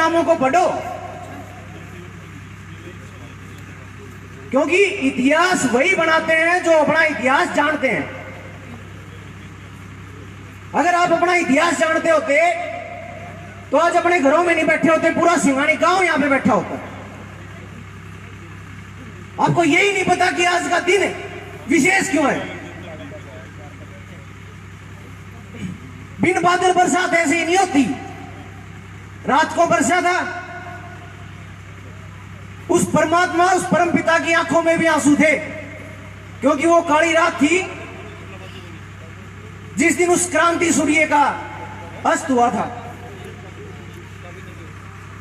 नामों को पढ़ो, क्योंकि इतिहास वही बनाते हैं जो अपना इतिहास जानते हैं। अगर आप अपना इतिहास जानते होते तो आज अपने घरों में नहीं बैठे होते, पूरा सिंघानी गांव यहां पे बैठा होता। आपको यही नहीं पता कि आज का दिन विशेष क्यों है। बिन बादल बरसात ऐसे ही नहीं होती। रात को बरसा था, उस परमात्मा, उस परम पिता की आंखों में भी आंसू थे, क्योंकि वो काली रात थी जिस दिन उस क्रांति सूर्य का अस्त हुआ था।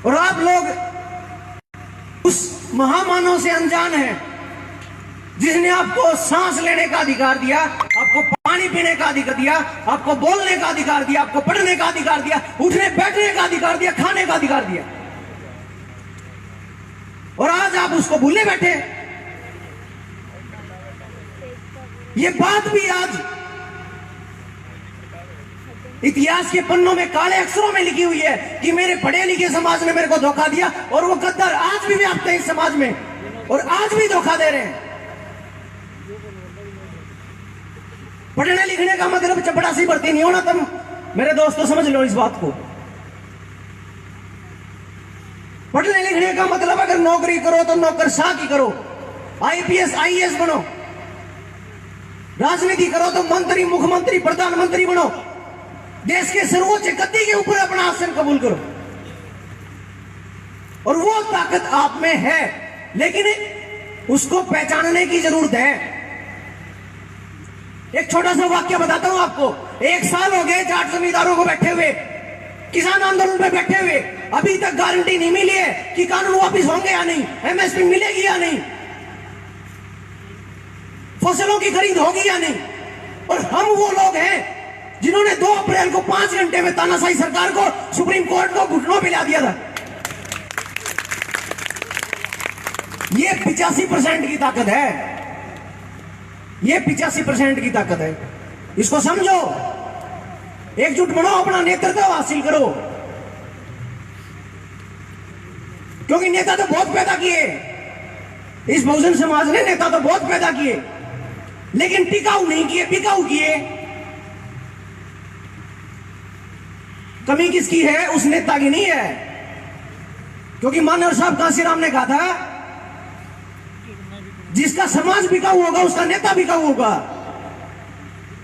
और आप लोग उस महामानव से अनजान हैं जिसने आपको सांस लेने का अधिकार दिया, आपको पानी पीने का अधिकार दिया, आपको बोलने का अधिकार दिया, आपको पढ़ने का अधिकार दिया, उठने बैठने का अधिकार दिया, खाने का अधिकार दिया, और आज आप उसको भूले बैठे। ये बात भी आज इतिहास के पन्नों में काले अक्षरों में लिखी हुई है कि मेरे पढ़े लिखे समाज ने मेरे को धोखा दिया, और वो गद्दार आज भी व्याप्त है इस समाज में, और आज भी धोखा दे रहे हैं। पढ़ने लिखने का मतलब चपड़ासी भर्ती नहीं होना। तुम मेरे दोस्तों समझ लो इस बात को। पढ़ने लिखने का मतलब अगर नौकरी करो तो नौकरशाह की करो, आईपीएस आईएएस बनो, राजनीति करो तो मंत्री, मुख्यमंत्री, प्रधानमंत्री बनो, देश के सर्वोच्च गद्दी के ऊपर अपना आसन कबूल करो, और वो ताकत आप में है, लेकिन उसको पहचानने की जरूरत है। एक छोटा सा वाक्य बताता हूं आपको। 1 साल हो गए जाट जमींदारों को बैठे हुए, किसान आंदोलन में बैठे हुए, अभी तक गारंटी नहीं मिली है कि कानून वापिस होंगे या नहीं, एमएसपी मिलेगी या नहीं, फसलों की खरीद होगी या नहीं। और हम वो लोग हैं जिन्होंने 2 अप्रैल को 5 घंटे में तानाशाही सरकार को, सुप्रीम कोर्ट को घुटनों पे ला दिया था। ये 85% की ताकत है, ये 85% की ताकत है। इसको समझो, एकजुट बनो, अपना नेतृत्व हासिल करो, क्योंकि नेता तो बहुत पैदा किए, इस बहुजन समाज ने नेता तो बहुत पैदा किए, लेकिन टिकाऊ नहीं किए, बिकाऊ किए। कमी किसकी है? उस नेता की नहीं है, क्योंकि मानव साहब कांसीराम ने कहा था जिसका समाज बिकाऊ होगा उसका नेता बिकाऊ होगा,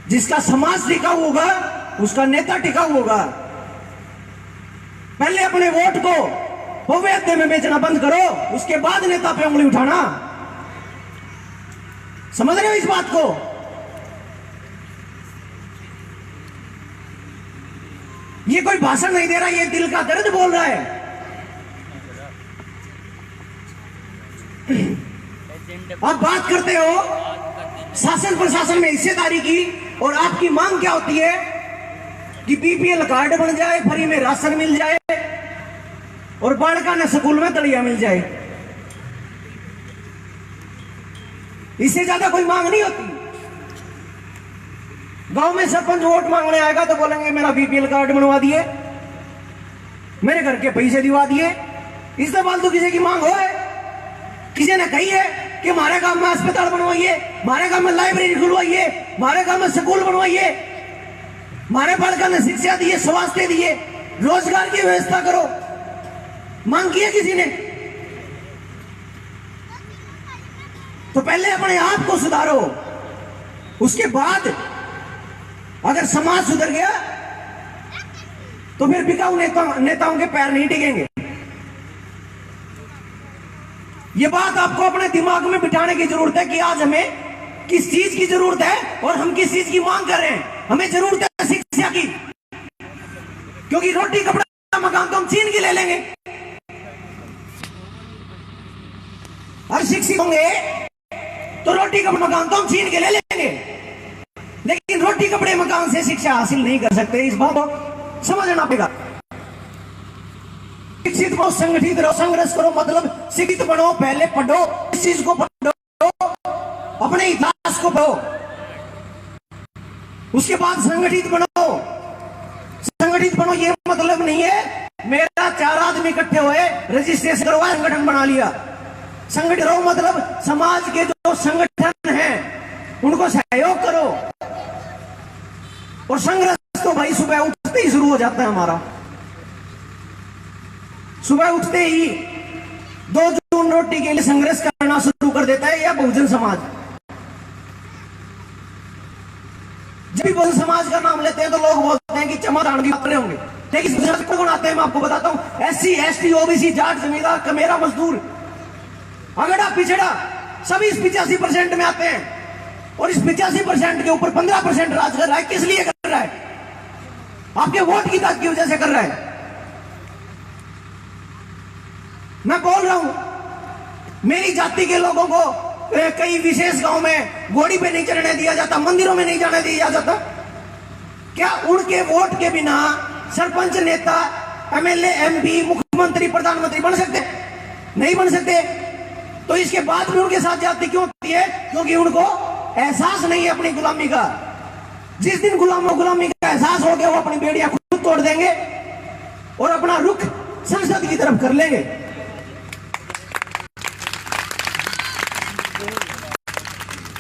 जिसका समाज टिकाऊ होगा उसका नेता टिकाऊ होगा। पहले अपने वोट को भव्यता में बेचना बंद करो, उसके बाद नेता पे उंगली उठाना। समझ रहे हो इस बात को? ये कोई भाषण नहीं दे रहा, ये दिल का दर्द बोल रहा है। आप बात करते हो शासन प्रशासन में हिस्सेदारी की, और आपकी मांग क्या होती है कि बीपीएल कार्ड बन जाए, फ्री में राशन मिल जाए, और बालका ने स्कूल में दलिया मिल जाए। इससे ज्यादा कोई मांग नहीं होती। गांव में सरपंच वोट मांगने आएगा तो बोलेंगे मेरा बीपीएल कार्ड बनवा दिए, मेरे घर के पैसे दिवा दिए। इससे फालतू किसी की मांग हो? किसी ने कही है कि हमारे गांव में अस्पताल बनवाइए, हमारे गांव में लाइब्रेरी खुलवाइए, हमारे गांव में स्कूल बनवाइए, हमारे बालका ने शिक्षा दिए, स्वास्थ्य दिए, रोजगार की व्यवस्था करो? मांग की है किसी ने? तो पहले अपने आप को सुधारो, उसके बाद अगर समाज सुधर गया तो फिर बिकाऊ नेताओं के पैर नहीं टिकेंगे। ये बात आपको अपने दिमाग में बिठाने की जरूरत है कि आज हमें किस चीज की जरूरत है और हम किस चीज की मांग कर रहे हैं। हमें जरूरत है शिक्षा की, क्योंकि रोटी कपड़ा मकान तो हम छीन के ले लेंगे। हर शिक्षित होंगे तो रोटी कपड़ा मकान तो हम छीन के ले लेंगे, लेकिन रोटी कपड़े मकान से शिक्षा हासिल नहीं कर सकते। इस बात को समझना पड़ेगा। शिक्षित बनो, संगठित रहो, संघर्ष करो, मतलब शिक्षित बनो, पहले पढ़ो, इस चीज को पढ़ो, अपने इतिहास को पढ़ो, उसके बाद संगठित बनो। संगठित बनो ये मतलब नहीं है मेरा 4 आदमी इकट्ठे हुए, रजिस्ट्रेशन करवाया, संगठन बना लिया। संगठन रहो मतलब समाज के जो संगठन हैं उनको सहयोग करो। और संघर्ष तो भाई सुबह उठते ही शुरू हो जाता है हमारा। सुबह उठते ही 2 जून रोटी के लिए संघर्ष करना शुरू कर देता है या बहुजन समाज। जब भी बहुजन समाज का नाम लेते हैं तो लोग बोलते हैं कि चमादान भी अपने होंगे, लेकिन कौन आते हैं मैं आपको बताता हूं। SC ST OBC जाट जमींदार कमेरा मजदूर अगड़ा पिछड़ा सभी इस 85% में आते हैं। और इस 85% के ऊपर 15% राज कर रहा है। किस लिए कर रहा है? आपके वोट की ताकत की वजह से कर रहा है। मैं बोल रहा हूं मेरी जाति के लोगों को कई विशेष गांव में घोड़ी पे नहीं चढ़ने दिया जाता, मंदिरों में नहीं जाने दिया जाता। क्या उनके वोट के बिना सरपंच, नेता, MLA, MP, मुख्यमंत्री, प्रधानमंत्री बन सकते? नहीं बन सकते। तो इसके बाद भी उनके साथ जाति क्यों होती है? क्योंकि उनको एहसास नहीं है अपनी गुलामी का। जिस दिन गुलामी का एहसास हो गया वो अपनी बेड़ियां खुद तोड़ देंगे और अपना रुख संसद की तरफ कर लेंगे।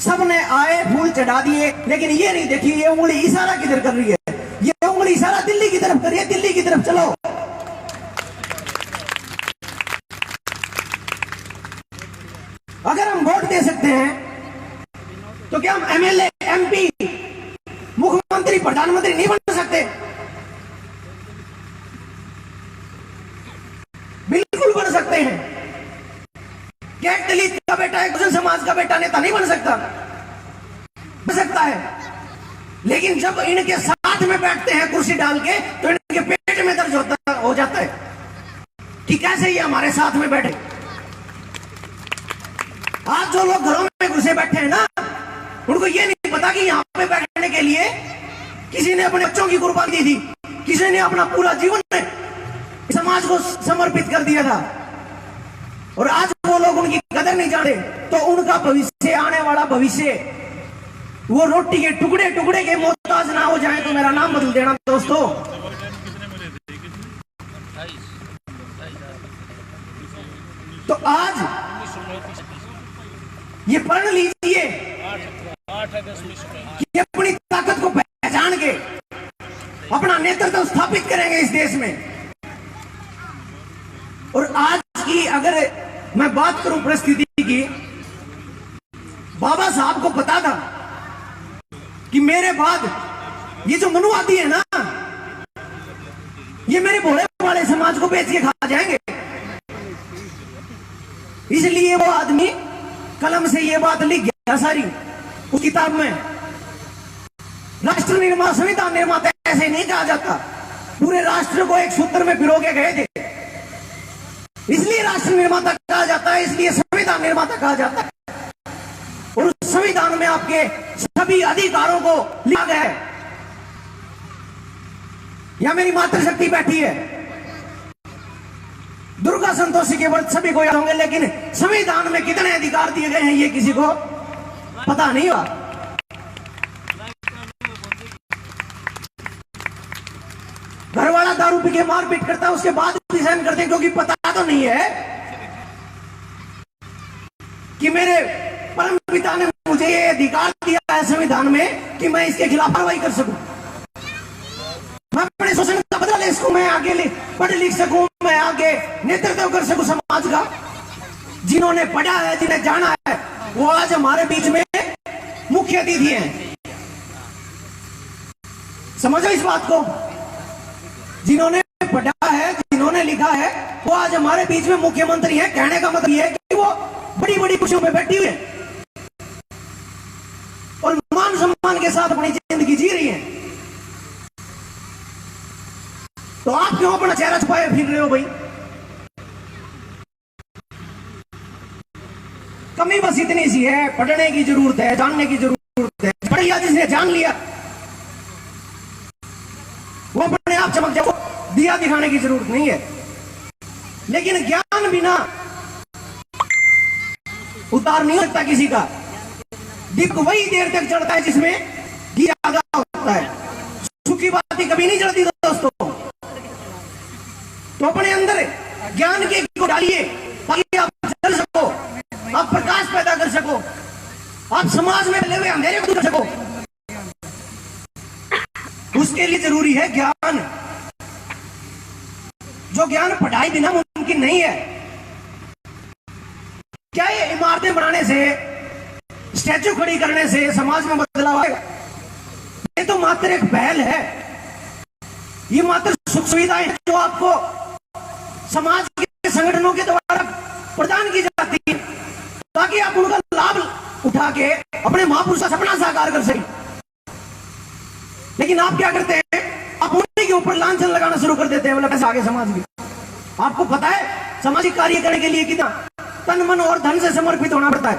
सबने आए फूल चढ़ा दिए, लेकिन ये नहीं देखी ये उंगली इशारा किधर कर रही है। ये उंगली इशारा दिल्ली की तरफ कर रही है। दिल्ली की तरफ चलो। अगर हम वोट दे सकते हैं तो क्या हम MLA, MP, मुख्यमंत्री, प्रधानमंत्री नहीं बन सकते? बिल्कुल बन सकते हैं। क्या एक दलित का बेटा एक बहुजन समाज का बेटा नेता नहीं बन सकता? बन सकता है। लेकिन जब इनके साथ में बैठते हैं कुर्सी डाल के तो इनके पेट में दर्द हो जाता है कि कैसे ये हमारे साथ में बैठे। आज जो लोग घरों में घुसे बैठे हैं ना, उनको ये नहीं पता कि यहां पे बैठने के लिए किसी ने अपने बच्चों की कुर्बानी दी थी, किसी ने अपना पूरा जीवन समाज को समर्पित कर दिया था। और आज वो लोग उनकी कदर नहीं जानते। तो उनका भविष्य, आने वाला भविष्य, वो रोटी के टुकड़े टुकड़े के मोहताज ना हो जाए। तो मेरा नाम बदल देना दोस्तों। तो आज ये पढ़ लीजिए कि अपनी ताकत को पहचान के अपना नेतृत्व स्थापित करेंगे इस देश में। और आज की अगर मैं बात करूं परिस्थिति की, बाबा साहब को पता था कि मेरे बाद ये जो मनुवादी है ना, ये मेरे भोले वाले समाज को बेच के खा जाएंगे। इसलिए वो आदमी कलम से ये बात लिख गया सारी उस किताब में। राष्ट्र निर्माता, संविधान निर्माता ऐसे नहीं कहा जाता। पूरे राष्ट्र को एक सूत्र में पिरो के गए थे, इसलिए राष्ट्र निर्माता कहा जाता है, इसलिए संविधान निर्माता कहा जाता है। और उस संविधान में आपके सभी अधिकारों को लिखा गया है। यहां मेरी मातृशक्ति बैठी है, दुर्गा संतोषी के व्रत सभी को याद होंगे, लेकिन संविधान में कितने अधिकार दिए गए हैं ये किसी को पता नहीं हुआ। घर वाला दारू पी के मारपीट करता है, उसके बाद भी सहन करते हैं, क्योंकि पता तो नहीं है कि मेरे परम पिता ने मुझे ये अधिकार दिया है संविधान में कि मैं इसके खिलाफ कार्रवाई कर सकूं। मैं अपने शोषण का बदला ले सकूं, मैं आगे पढ़ लिख सकूं, मैं आगे नेतृत्व कर सकूं समाज का। जिन्होंने पढ़ा है, जिन्हें जाना है, वो आज हमारे बीच में मुख्य अतिथि हैं। समझो इस बात को। जिन्होंने पढ़ा है, जिन्होंने लिखा है, वो आज हमारे बीच में मुख्यमंत्री हैं। कहने का मतलब यह है कि वो बड़ी बड़ी कुर्सियों में बैठी हुई है और मान सम्मान के साथ अपनी जिंदगी जी रही है। तो आप क्यों अपना चेहरा छुपाए फिर रहे हो भाई? कमी बस इतनी सी है, पढ़ने की जरूरत है, जानने की जरूरत है। पढ़ लिया जिसने, जान लिया, वो अपने आप चमक जाओ, दिया दिखाने की जरूरत नहीं है। लेकिन ज्ञान बिना उतार नहीं सकता किसी का। दीप वही देर तक चढ़ता है जिसमें दिया होता है। सूखी बाती कभी नहीं जलती दोस्तों। तो अपने अंदर ज्ञान के को डालिए ताकि आप चल सको, आप प्रकाश पैदा कर सको, आप समाज में फैले हुए अंधेरे को दूर कर सको। उसके लिए जरूरी है ज्ञान, जो ज्ञान पढ़ाई बिना मुमकिन नहीं है। क्या ये इमारतें बनाने से, स्टैचू खड़ी करने से समाज में बदलाव आएगा? ये तो मात्र एक पहल है, ये मात्र सुख सुविधाएं जो आपको समाज के संगठनों के द्वारा प्रदान की जाती है ताकि आप उनका लाभ उठा के अपने महापुरुष का सपना साकार कर सकें। लेकिन आप क्या करते हैं, आप उन्हीं के ऊपर लांछन लगाना शुरू कर देते हैं, मतलब पैसा आगे समाज की। आपको पता है सामाजिक कार्य करने के लिए कितना तन मन और धन से समर्पित होना पड़ता है।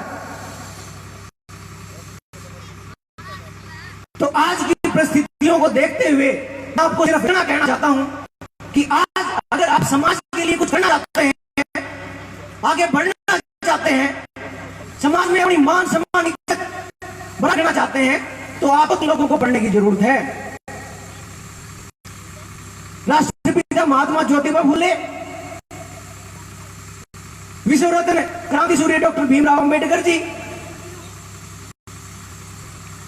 तो आज की परिस्थितियों को देखते हुए मैं आपको सिर्फ इतना कहना चाहता हूं कि आज अगर आप समाज के लिए कुछ करना चाहते हैं, आगे बढ़ना चाहते हैं, समाज में अपनी मान सम्मान इज्जत बढ़ाना चाहते हैं, तो आप लोगों को पढ़ने की जरूरत है। राष्ट्रपिता महात्मा ज्योतिबा फुले, विश्व रत्न क्रांति सूर्य डॉक्टर भीमराव अंबेडकर जी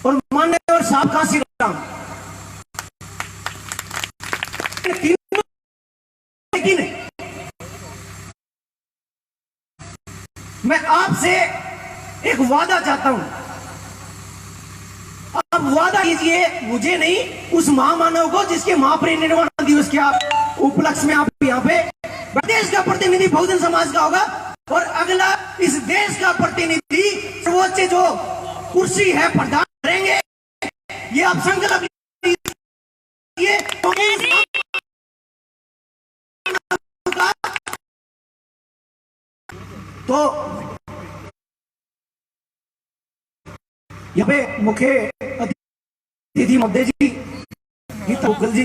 और मान्यवर साहब कांसी राम, लेकिन मैं आपसे एक वादा चाहता हूं, आप वादा कीजिए, मुझे नहीं, उस महामानव को जिसके महापरिनिर्वाण दिवस के आप उपलक्ष्य में आप यहाँ पे देश का प्रतिनिधि बहुजन समाज का होगा और अगला इस देश का प्रतिनिधि सर्वोच्च जो कुर्सी है प्रदान करेंगे। ये आप संकल्प लीजिए। तो यहाँ पे मुख्य अतिथि महोदय जी गीता उग्गल जी,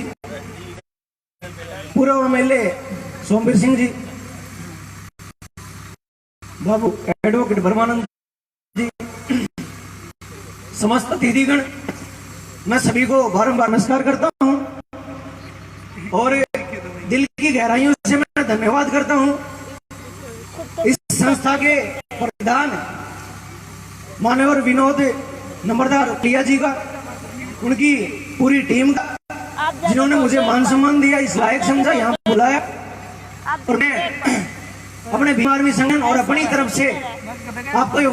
पूर्व एमएलए सोमवीर सिंह जी, बाबू एडवोकेट ब्रह्मानंद जी, समस्त अतिथिगण, मैं सभी को बारंबार नमस्कार करता हूं और दिल की गहराइयों से मैं धन्यवाद करता हूं इस संस्था के प्रधान मान्यवर विनोद नंबरदार प्रिया जी का, उनकी पूरी टीम का, जिन्होंने मुझे मान सम्मान दिया, इस लायक समझा, यहाँ बुलाया और मैं अपने भीम आर्मी संगठन और अपनी तरफ से आपको